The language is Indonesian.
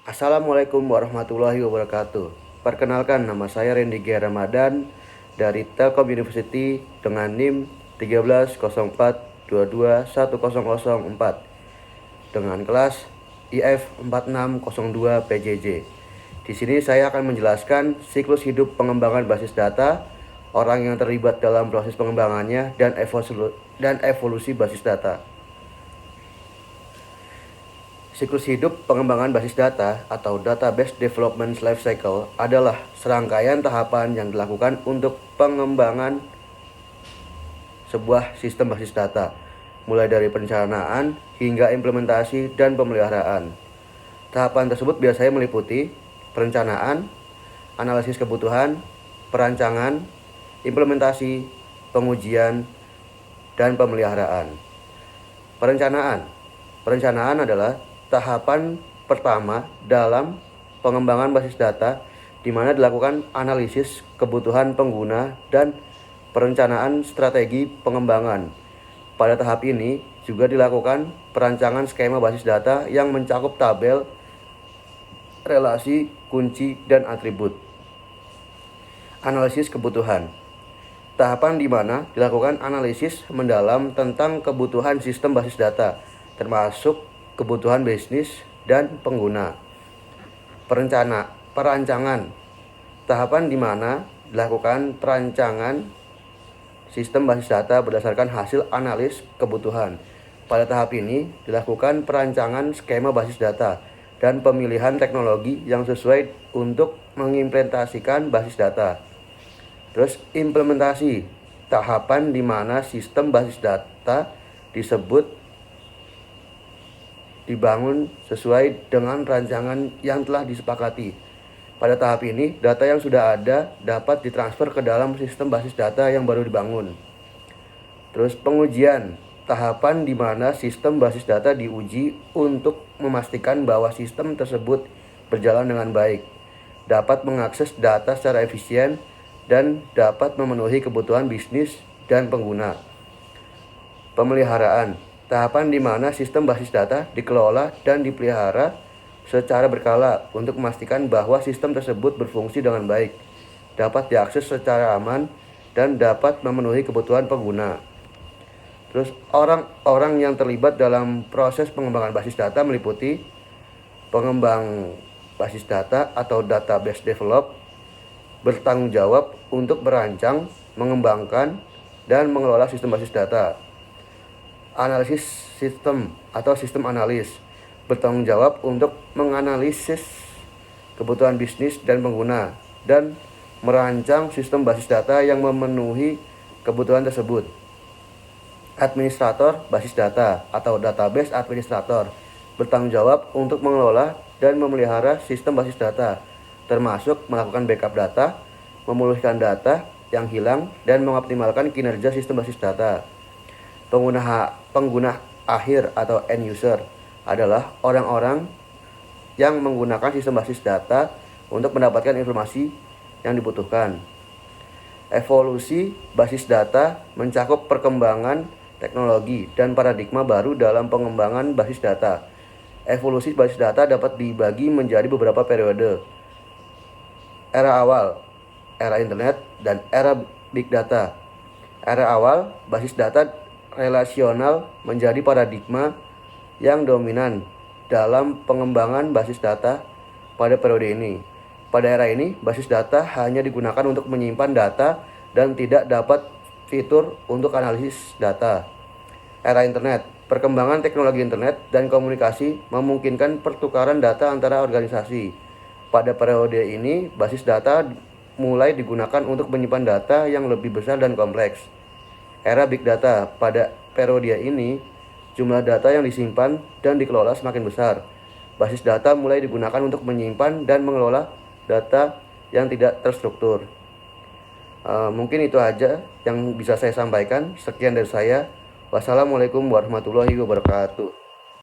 Assalamualaikum warahmatullahi wabarakatuh. Perkenalkan, nama saya Randy G. Ramadan dari Telkom University dengan NIM 1304221004 dengan kelas IF 4602 PJJ. Di sini saya akan menjelaskan siklus hidup pengembangan basis data, orang yang terlibat dalam proses pengembangannya, dan evolusi basis data. Siklus hidup pengembangan basis data atau Database Development Life Cycle adalah serangkaian tahapan yang dilakukan untuk pengembangan sebuah sistem basis data, mulai dari perencanaan hingga implementasi dan pemeliharaan. Tahapan tersebut biasanya meliputi perencanaan, analisis kebutuhan, perancangan, implementasi, pengujian, dan pemeliharaan. Perencanaan adalah tahapan pertama dalam pengembangan basis data, di mana dilakukan analisis kebutuhan pengguna dan perencanaan strategi pengembangan. Pada tahap ini juga dilakukan perancangan skema basis data yang mencakup tabel, relasi, kunci, dan atribut. Analisis kebutuhan. Tahapan di mana dilakukan analisis mendalam tentang kebutuhan sistem basis data, termasuk kebutuhan bisnis dan pengguna. Perancangan. Tahapan di mana dilakukan perancangan sistem basis data berdasarkan hasil analis kebutuhan. Pada tahap ini dilakukan perancangan skema basis data dan pemilihan teknologi yang sesuai untuk mengimplementasikan basis data. Terus implementasi. Tahapan di mana sistem basis data dibangun sesuai dengan rancangan yang telah disepakati. Pada tahap ini, data yang sudah ada dapat ditransfer ke dalam sistem basis data yang baru dibangun. Terus pengujian, tahapan di mana sistem basis data diuji untuk memastikan bahwa sistem tersebut berjalan dengan baik, dapat mengakses data secara efisien, dan dapat memenuhi kebutuhan bisnis dan pengguna. Pemeliharaan, tahapan di mana sistem basis data dikelola dan dipelihara secara berkala untuk memastikan bahwa sistem tersebut berfungsi dengan baik, dapat diakses secara aman, dan dapat memenuhi kebutuhan pengguna. Terus orang-orang yang terlibat dalam proses pengembangan basis data meliputi pengembang basis data atau database develop, bertanggung jawab untuk merancang, mengembangkan, dan mengelola sistem basis data. Analisis sistem atau sistem analis, bertanggung jawab untuk menganalisis kebutuhan bisnis dan pengguna dan merancang sistem basis data yang memenuhi kebutuhan tersebut. Administrator basis data atau database administrator, bertanggung jawab untuk mengelola dan memelihara sistem basis data, termasuk melakukan backup data, memulihkan data yang hilang, dan mengoptimalkan kinerja sistem basis data. Pengguna akhir atau end user adalah orang-orang yang menggunakan sistem basis data untuk mendapatkan informasi yang dibutuhkan. Evolusi basis data mencakup perkembangan teknologi dan paradigma baru dalam pengembangan basis data. Evolusi basis data dapat dibagi menjadi beberapa periode. Era awal, era internet, dan era big data. Era awal, basis data relasional menjadi paradigma yang dominan dalam pengembangan basis data pada periode ini. Pada era ini, basis data hanya digunakan untuk menyimpan data dan tidak dapat fitur untuk analisis data. Era internet, perkembangan teknologi internet dan komunikasi memungkinkan pertukaran data antara organisasi. Pada periode ini, basis data mulai digunakan untuk menyimpan data yang lebih besar dan kompleks. Era big data, pada periode ini jumlah data yang disimpan dan dikelola semakin besar. Basis data mulai digunakan untuk menyimpan dan mengelola data yang tidak terstruktur. Mungkin itu aja yang bisa saya sampaikan. Sekian dari saya. Wassalamualaikum warahmatullahi wabarakatuh.